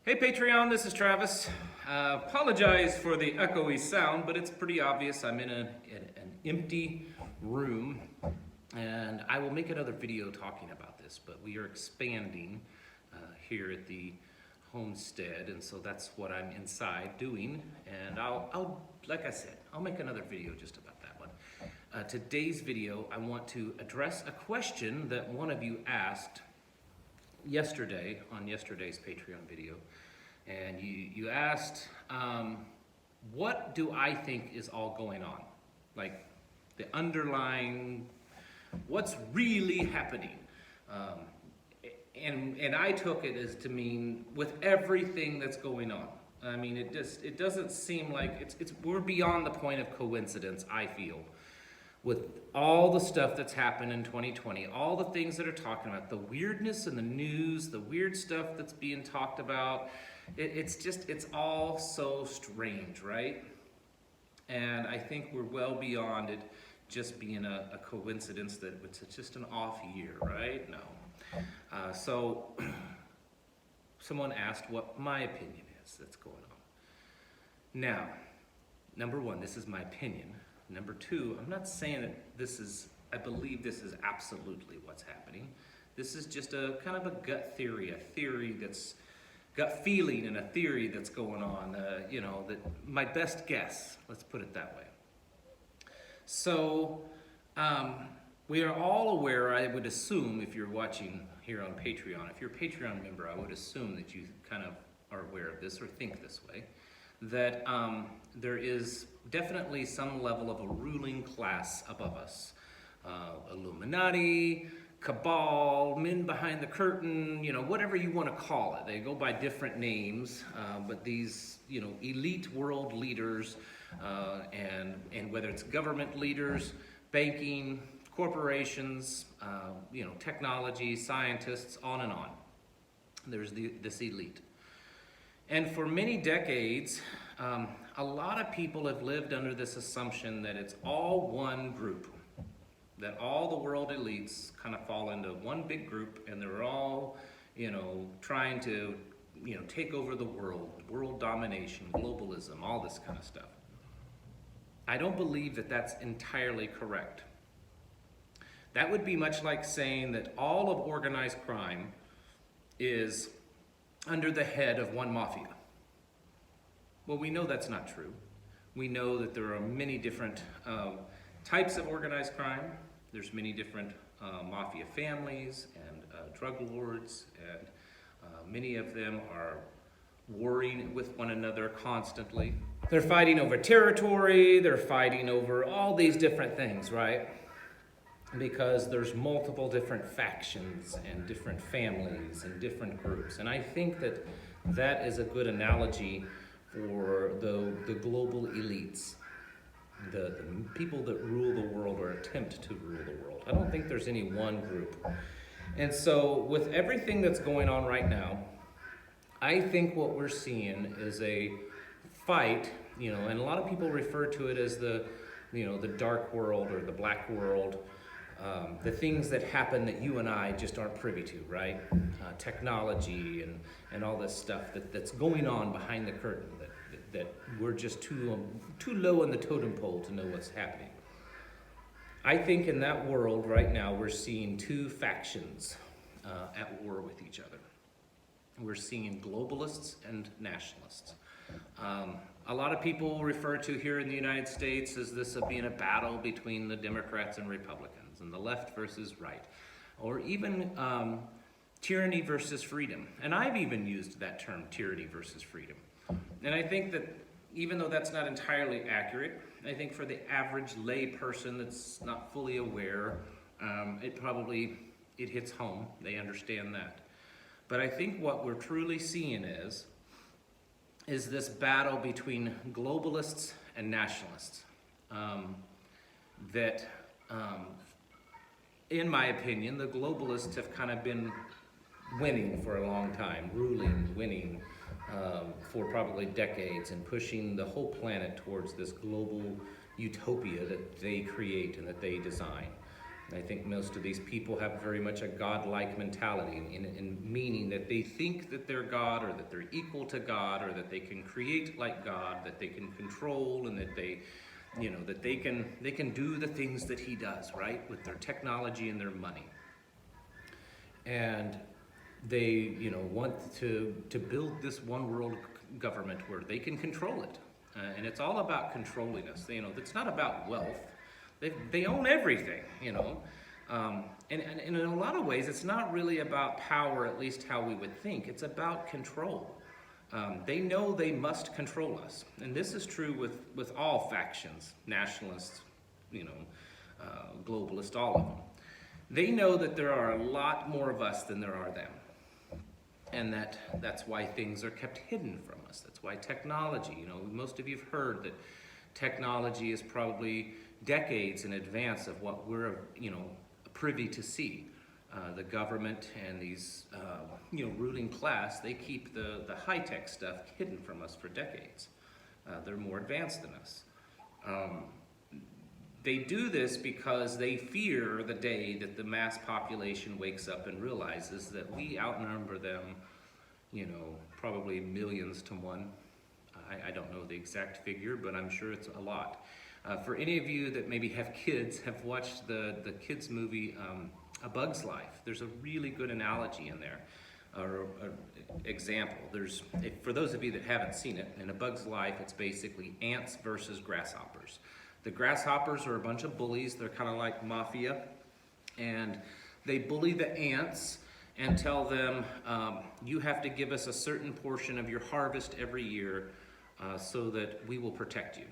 Hey Patreon, this is Travis. Apologize for the echoey sound, but it's pretty obvious I'm in an empty room, and I will make another video talking about this, but we are expanding here at the Homestead, and so that's what I'm inside doing, and I'll like I said, I'll make another video just about that one. Today's video, I want to address a question that one of you asked yesterday on yesterday's Patreon video, and you asked, what do I think is all going on? Like the underlying, what's really happening? And I took it as to mean with everything that's going on. I mean, it doesn't seem like we're beyond the point of coincidence, I feel, with all the stuff that's happened in 2020, all the things that are talking about, the weirdness in the news, the weird stuff that's being talked about. It's all so strange, right? And I think we're well beyond it just being a coincidence that it's just an off year, right? No. So someone asked what my opinion is that's going on. Now, number one, this is my opinion. Number two, I'm not saying that I believe this is absolutely what's happening. This is just a kind of a gut theory that's gut feeling and a theory that's going on, that my best guess, let's put it that way. So, we are all aware, I would assume, if you're watching here on Patreon, if you're a Patreon member, I would assume that you kind of are aware of this or think this way, that there is definitely some level of a ruling class above us. Illuminati, cabal, men behind the curtain, whatever you want to call it. They go by different names, but these, elite world leaders, and whether it's government leaders, banking, corporations, technology, scientists, on and on. There's this elite. And for many decades, a lot of people have lived under this assumption that it's all one group, that all the world elites kind of fall into one big group, and they're all, trying to, take over the world domination, globalism, all this kind of stuff. I don't believe that that's entirely correct. That would be much like saying that all of organized crime is under the head of one mafia. Well, we know that's not true. We know that there are many different types of organized crime. There's many different mafia families and drug lords, and many of them are warring with one another constantly. They're fighting over territory, they're fighting over all these different things, right? Because there's multiple different factions and different families and different groups. And I think that is a good analogy for the global elites, the people that rule the world or attempt to rule the world. I don't think there's any one group. And so with everything that's going on right now, I think what we're seeing is a fight, and a lot of people refer to it as the dark world or the black world. The things that happen that you and I just aren't privy to, right? Technology and all this stuff that's going on behind the curtain that we're just too low on the totem pole to know what's happening. I think in that world right now we're seeing two factions at war with each other. We're seeing globalists and nationalists. A lot of people refer to here in the United States as this being a battle between the Democrats and Republicans, and the left versus right, or even tyranny versus freedom. And I've even used that term, tyranny versus freedom. And I think that even though that's not entirely accurate, I think for the average lay person that's not fully aware, it hits home. They understand that. But I think what we're truly seeing is this battle between globalists and nationalists that, in my opinion, the globalists have kind of been winning for a long time, winning for probably decades, and pushing the whole planet towards this global utopia that they create and that they design. I think most of these people have very much a godlike mentality, in meaning that they think that they're God, or that they're equal to God, or that they can create like God, that they can control, and that they, that they can do the things that He does, right, with their technology and their money. And they, want to build this one world government where they can control it. And it's all about controlling us. It's not about wealth. They own everything, and in a lot of ways, it's not really about power, at least how we would think. It's about control. They know they must control us. And this is true with all factions, nationalists, globalists, all of them. They know that there are a lot more of us than there are them. And that's why things are kept hidden from us. That's why technology, most of you have heard that technology is probably decades in advance of what we're, privy to see. The government and these, ruling class, they keep the high-tech stuff hidden from us for decades. They're more advanced than us. They do this because they fear the day that the mass population wakes up and realizes that we outnumber them, probably millions to one. I don't know the exact figure, but I'm sure it's a lot. For any of you that maybe have kids, have watched the kids movie A Bug's Life, there's a really good analogy in there, or example. For those of you that haven't seen it, in A Bug's Life, it's basically ants versus grasshoppers. The grasshoppers are a bunch of bullies. They're kind of like Mafia, and they bully the ants and tell them, you have to give us a certain portion of your harvest every year so that we will protect you.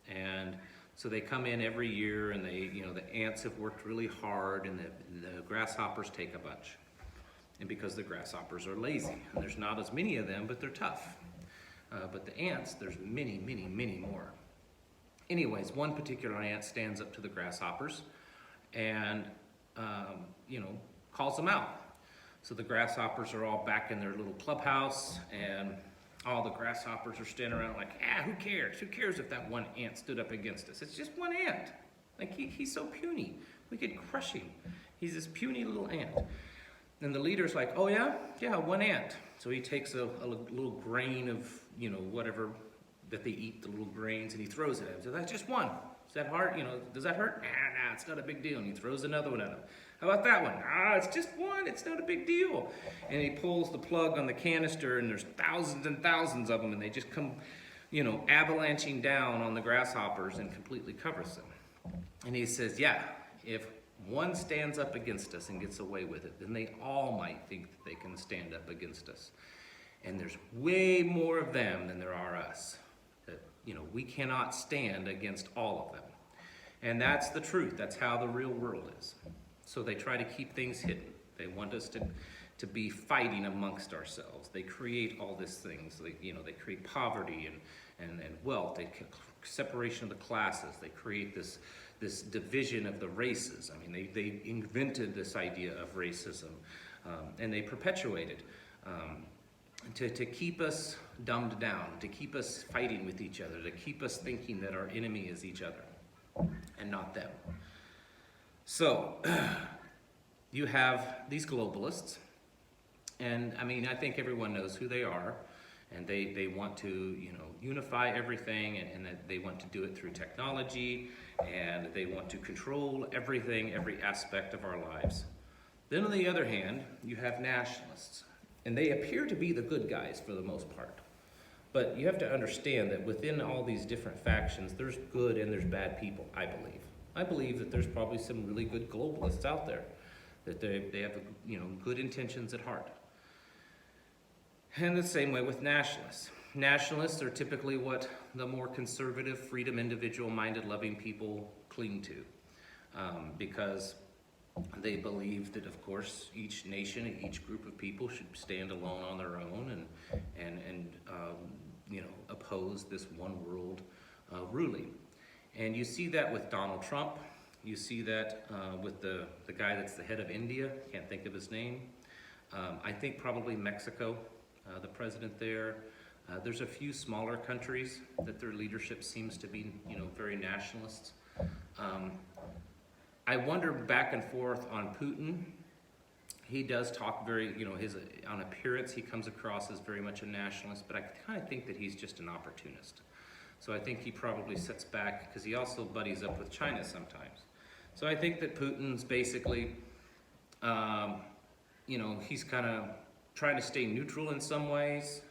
And so they come in every year, and the ants have worked really hard, and the grasshoppers take a bunch. And because the grasshoppers are lazy, and there's not as many of them, but they're tough. But the ants, there's many, many, many more. Anyways, one particular ant stands up to the grasshoppers and, calls them out. So the grasshoppers are all back in their little clubhouse, and all the grasshoppers are standing around like, who cares? Who cares if that one ant stood up against us? It's just one ant. Like, he's so puny. We could crush him. He's this puny little ant. And the leader's like, oh yeah? Yeah, one ant. So he takes a little grain of, whatever that they eat, the little grains, and he throws it at him. So that's just one. Is that hard? Does that hurt? Nah, it's not a big deal. And he throws another one at him. How about that one? It's just one. It's not a big deal. And he pulls the plug on the canister, and there's thousands and thousands of them, and they just come, avalanching down on the grasshoppers and completely covers them. And he says, yeah, if one stands up against us and gets away with it, then they all might think that they can stand up against us. And there's way more of them than there are us. That, we cannot stand against all of them. And that's the truth. That's how the real world is. So they try to keep things hidden. They want us to be fighting amongst ourselves. They create all these things. They create poverty and wealth. They separation of the classes. They create this division of the races. I mean, they invented this idea of racism, and they perpetuate it to keep us dumbed down, to keep us fighting with each other, to keep us thinking that our enemy is each other and not them. So you have these globalists, and I think everyone knows who they are, and they want to unify everything, and that they want to do it through technology, and they want to control everything, every aspect of our lives. Then on the other hand, you have nationalists, and they appear to be the good guys for the most part. But you have to understand that within all these different factions, there's good and there's bad people, I believe. I believe that there's probably some really good globalists out there, that they have good intentions at heart. And the same way with nationalists. Nationalists are typically what the more conservative, freedom, individual-minded, loving people cling to, because they believe that, of course, each nation and each group of people should stand alone on their own and oppose this one world ruling. And you see that with Donald Trump. You see that with the guy that's the head of India. Can't think of his name. I think probably Mexico, the president there. There's a few smaller countries that their leadership seems to be, very nationalist. I wonder back and forth on Putin. He does talk very, on appearance, he comes across as very much a nationalist, but I kind of think that he's just an opportunist. So I think he probably sits back, because he also buddies up with China sometimes. So I think that Putin's basically, he's kind of trying to stay neutral in some ways,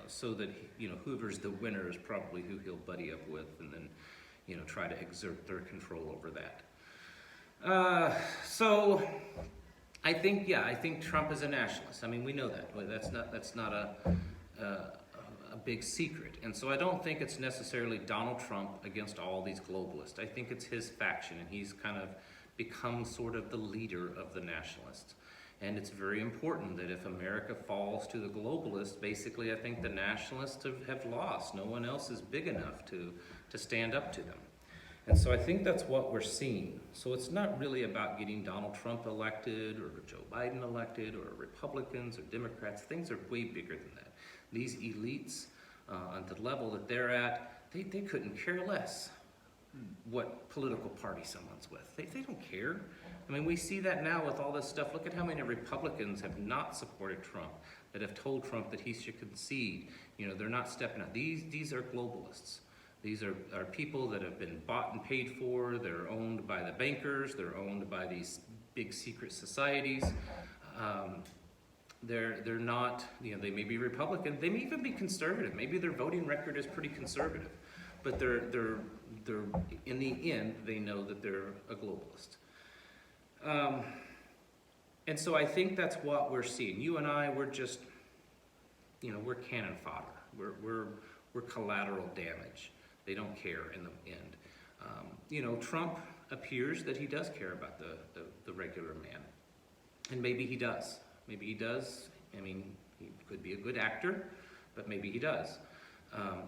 so that, whoever's the winner is probably who he'll buddy up with, and then, try to exert their control over that. So I think Trump is a nationalist. I mean, we know that. That's not a big secret. And so I don't think it's necessarily Donald Trump against all these globalists. I think it's his faction, and he's kind of become sort of the leader of the nationalists. And it's very important that if America falls to the globalists, basically I think the nationalists have lost. No one else is big enough to stand up to them. And so I think that's what we're seeing. So it's not really about getting Donald Trump elected or Joe Biden elected or Republicans or Democrats. Things are way bigger than that. These elites, at the level that they're at, they couldn't care less what political party someone's with. They don't care. I mean, we see that now with all this stuff. Look at how many Republicans have not supported Trump, that have told Trump that he should concede. They're not stepping out. These are globalists. These are people that have been bought and paid for. They're owned by the bankers. They're owned by these big secret societies. They're not, they may be Republican. They may even be conservative. Maybe their voting record is pretty conservative. But they're in the end, they know that they're a globalist. And so I think that's what we're seeing. You and I, we're just, we're cannon fodder. We're collateral damage. They don't care in the end. Trump appears that he does care about the regular man. And maybe he does. Maybe he does. I mean, he could be a good actor, but maybe he does.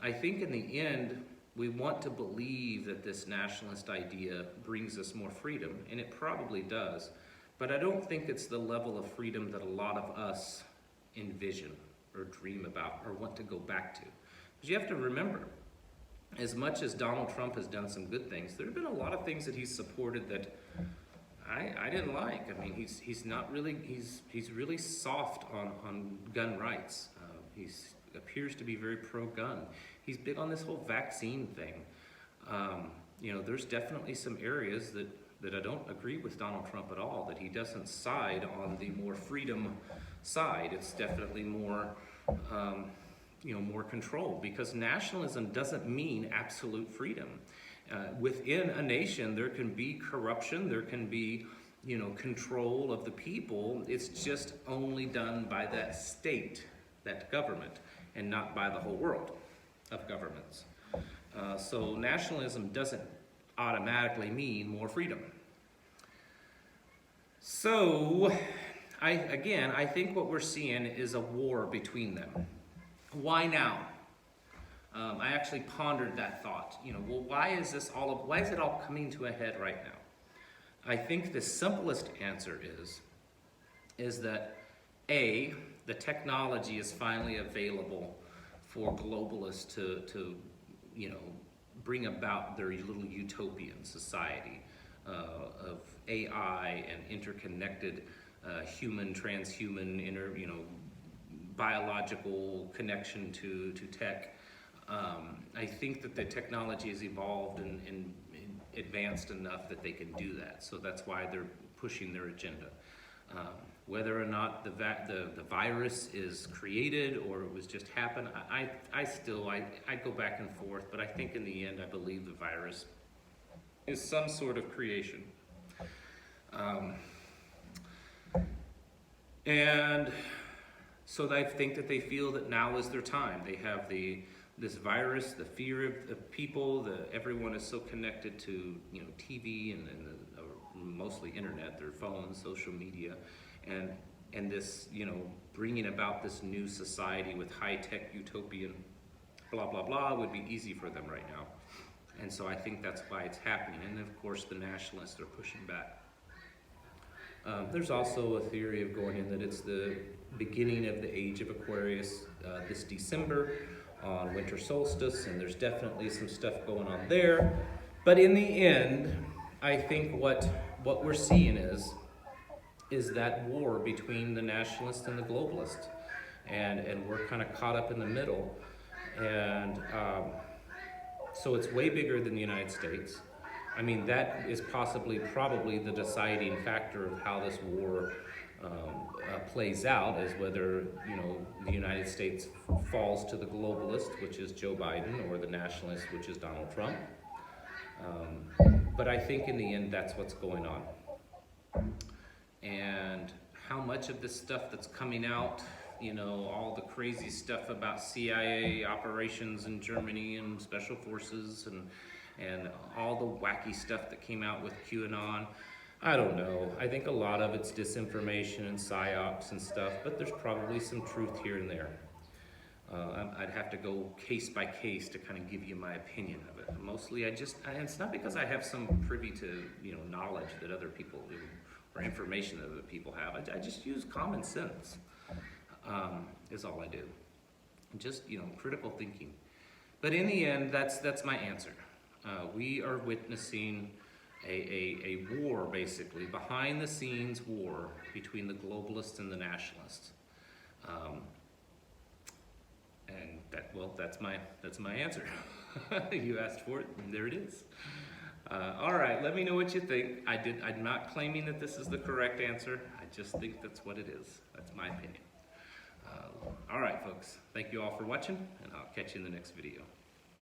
I think in the end, we want to believe that this nationalist idea brings us more freedom, and it probably does. But I don't think it's the level of freedom that a lot of us envision or dream about or want to go back to. Because you have to remember, as much as Donald Trump has done some good things, there have been a lot of things that he's supported that I didn't like. I mean, he's really soft on gun rights. He appears to be very pro-gun. He's big on this whole vaccine thing. There's definitely some areas that I don't agree with Donald Trump at all, that he doesn't side on the more freedom side. It's definitely more, more control, because nationalism doesn't mean absolute freedom. Within a nation, there can be corruption, there can be, control of the people. It's just only done by that state, that government, and not by the whole world of governments. So nationalism doesn't automatically mean more freedom. So, I think what we're seeing is a war between them. Why now? I actually pondered that thought. Why is it all coming to a head right now? I think the simplest answer is that A, the technology is finally available for globalists to bring about their little utopian society of AI and interconnected human, transhuman, biological connection to tech. I think that the technology has evolved and advanced enough that they can do that. So that's why they're pushing their agenda. Whether or not the virus is created or it was just happen, I go back and forth, but I think in the end I believe the virus is some sort of creation. And so I think that they feel that now is their time. They have this virus, the fear of people, everyone is so connected to TV and mostly internet, their phones, social media, and this bringing about this new society with high-tech utopian blah blah blah would be easy for them right now. And so I think that's why it's happening. And of course the nationalists are pushing back. There's also a theory of going in that it's the beginning of the age of Aquarius this December on winter solstice, and there's definitely some stuff going on there. But in the end, I think what what we're seeing is that war between the nationalists and the globalists, and we're kind of caught up in the middle, and so it's way bigger than the United States. I mean, that is probably the deciding factor of how this war plays out, is whether, you know, the United States falls to the globalist, which is Joe Biden, or the nationalist, which is Donald Trump. But I think in the end, that's what's going on. And how much of this stuff that's coming out, you know, all the crazy stuff about CIA operations in Germany and special forces, and all the wacky stuff that came out with QAnon, I don't know. I think a lot of it's disinformation and psyops and stuff, but there's probably some truth here and there. I'd have to go case by case to kind of give you my opinion of it. Mostly it's not because I have some privy to, you know, knowledge that other people do, or information that other people have. I just use common sense, is all I do. Just, you know, critical thinking. But in the end, that's my answer. We are witnessing a war, basically, behind the scenes war between the globalists and the nationalists. And that's my answer. You asked for it, and there it is. All right, let me know what you think. I'm not claiming that this is the correct answer. I just think that's what it is. That's my opinion. All right, folks. Thank you all for watching, and I'll catch you in the next video.